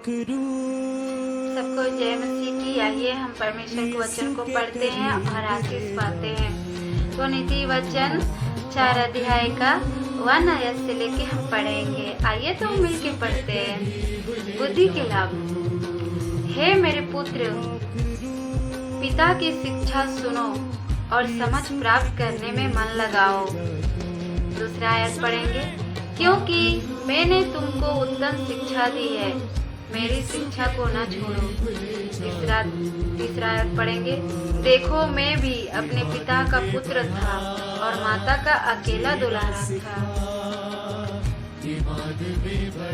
सबको जय मसीह की। आइए हम परमेश्वर के वचन को पढ़ते हैं और आशीष पाते हैं। तो नीति वचन 4 अध्याय का 1 आयत से लेके हम पढ़ेंगे। आइए तो मिलके पढ़ते हैं। बुद्धि के लाभ। हे मेरे पुत्र, पिता की शिक्षा सुनो और समझ प्राप्त करने में मन लगाओ। दूसरा आयत पढ़ेंगे। क्योंकि मैंने तुमको उत्तम शिक्षा दी है, मेरी शिक्षा को न छोड़ो। तीसरा आयत पढ़ेंगे। देखो, मैं भी अपने पिता का पुत्र था और माता का अकेला दुलारा था।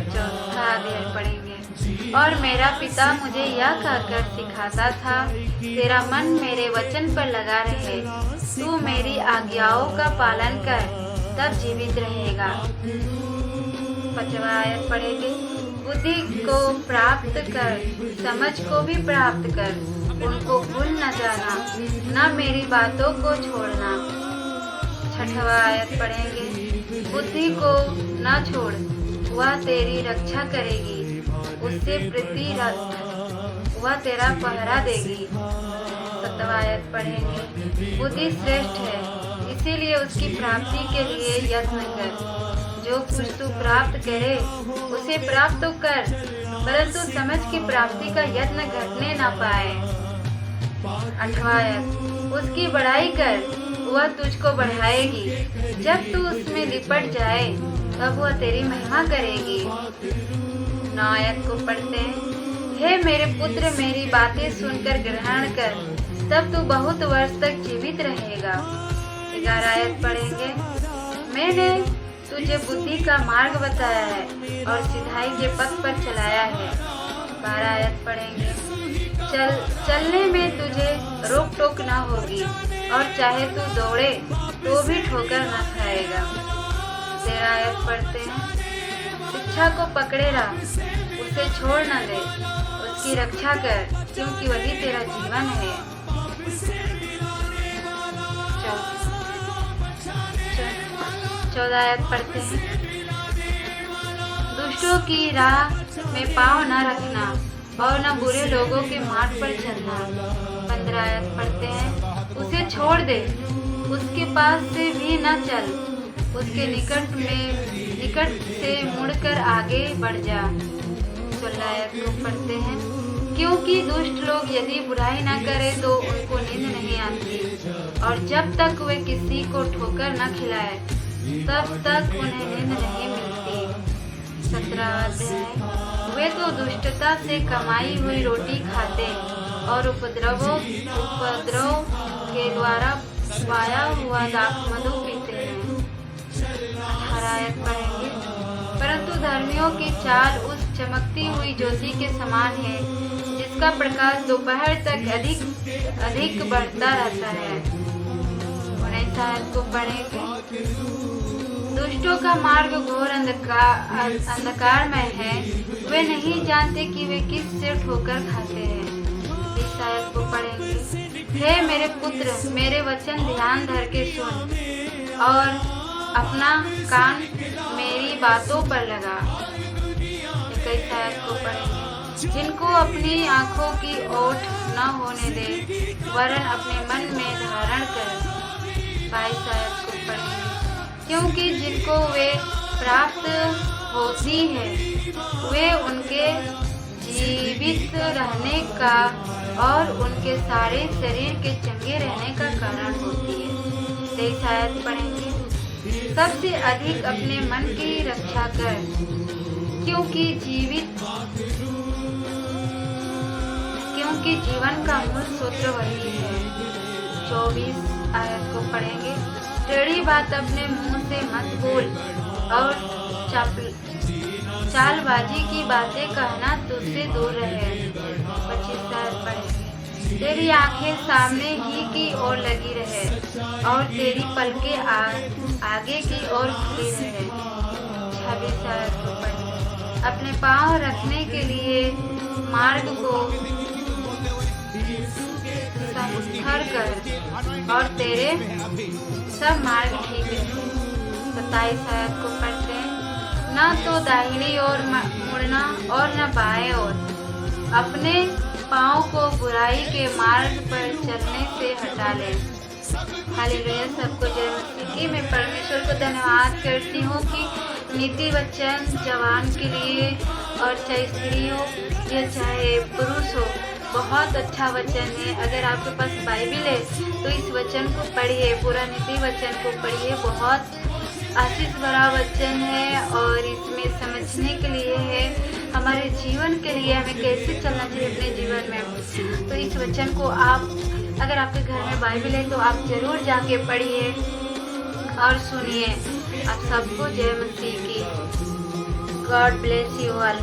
चौथा अध्याय पढ़ेंगे। और मेरा पिता मुझे यह कहकर सिखाता था, तेरा मन मेरे वचन पर लगा रहे, तू मेरी आज्ञाओं का पालन कर, तब जीवित रहेगा। 5वां आयत पढ़ेंगे। बुद्धि को प्राप्त कर, समझ को भी प्राप्त कर, उनको भूल न जाना, न मेरी बातों को छोड़ना। 6वां आयत पढ़ेंगे। बुद्धि को न छोड़, वह तेरी रक्षा करेगी, उससे प्रति वह तेरा पहरा देगी। 7वां आयत पढ़ेंगे। बुद्धि श्रेष्ठ है, इसीलिए उसकी प्राप्ति के लिए यत्न कर। जो कुछ तू प्राप्त करे उसे प्राप्त तो कर, परंतु समझ की प्राप्ति का यत्न घटने न पाए। 8वां आयत। उसकी बड़ाई कर, वह तुझको बढ़ाएगी। जब तू उसमें लिपट जाए तब वह तेरी महिमा करेगी। 9 आयत को पढ़ते हैं। हे मेरे पुत्र, मेरी बातें सुनकर ग्रहण कर, तब तू बहुत वर्ष तक जीवित रहेगा। 11 आयत पढ़ेंगे। मैंने तुझे बुद्धि का मार्ग बताया है और सिधाई के पथ पर चलाया है। 12 आयत पढ़ेंगे। चलने में तुझे रोक टोक न होगी, और चाहे तू दौड़े तो भी ठोकर न खाएगा। 13 आयत पढ़ते हैं। शिक्षा को पकड़े रह, उसे छोड़ न दे, उसकी रक्षा कर, क्योंकि वही तेरा जीवन है। 14 आयत पढ़ते हैं। दुष्टों की राह में पाँव न रखना और न बुरे लोगों के मार्ग पर चलना। 15 आयत पढ़ते हैं। उसे छोड़ दे, उसके पास से भी न चल, उसके निकट से मुड़कर आगे बढ़ जा। 16 आयत को पढ़ते हैं। क्योंकि दुष्ट लोग यदि बुराई न करे तो उनको नींद नहीं आती, और जब तक वे किसी को ठोकर न खिलाए तब तक उन्हें नींद नहीं मिलती। 17 अध्याय। वे तो दुष्टता से कमाई हुई रोटी खाते और उपद्रव के द्वारा पाया हुआ दाखमधु पीते हैं। 18 आयत पढ़ेंगे। परंतु धर्मियों की चाल उस चमकती हुई ज्योति के समान है, जिसका प्रकाश दोपहर तक अधिक बढ़ता रहता है। 19 आयत को पढ़ेंगे। दुष्टों का मार्ग घोर अंधकार में है, वे नहीं जानते कि वे किस से ठोकर खाते हैं। 20 आयत को पढ़ेंगे। हे मेरे पुत्र, मेरे वचन ध्यान धर के सुन और अपना कान मेरी बातों पर लगा। 21 आयत को पढ़ेंगे। जिनको अपनी आंखों की ओट न होने दे, वरन अपने मन में धारण कर। 22 आयत को पढ़ेंगे। क्योंकि जिनको वे प्राप्त होती है, वे उनके जीवित रहने का और उनके सारे शरीर के चंगे रहने का कारण होती है। 23 आयत पढ़ेंगे। सबसे अधिक अपने मन की रक्षा कर, क्योंकि जीवन का मूल सूत्र वही है। 24 आयत को पढ़ेंगे। टेढ़ी बात अपने मुंह से मत बोल, और चालबाजी की बातें कहना तुझसे दूर रहे। 25 आयत पढ़ेंगे। तेरी आंखें सामने ही की ओर लगी रहे, और तेरी पलकें आगे की ओर खुली रहे। 26 आयत को पढ़ेंगे। अपने पाँव रखने के लिए मार्ग को संस्कार कर, और तेरे सब मार्ग ठीक है। 27 आयत को पढ़ते हैं। न तो दाहिनी ओर मुड़ना और न बाएं ओर, अपने पाँव को बुराई के मार्ग पर चलने से हटा लें। हालेलुया। सबको जय मसीह की। मैं परमेश्वर को धन्यवाद करती हूँ कि नीति वचन जवान के लिए, और चाहे स्त्री हो या चाहे पुरुष हो, बहुत अच्छा वचन है। अगर आपके पास बाइबिल है तो इस वचन को पढ़िए, पूरा नीति वचन को पढ़िए। बहुत आशीष भरा वचन है और इसमें समझने के लिए है, हमारे जीवन के लिए हमें कैसे चलना चाहिए अपने जीवन में। तो इस वचन को आप, अगर आपके घर में बाइबिल है तो आप जरूर जाके पढ़िए और सुनिए। आप सबको जय मसीह की। God bless you all.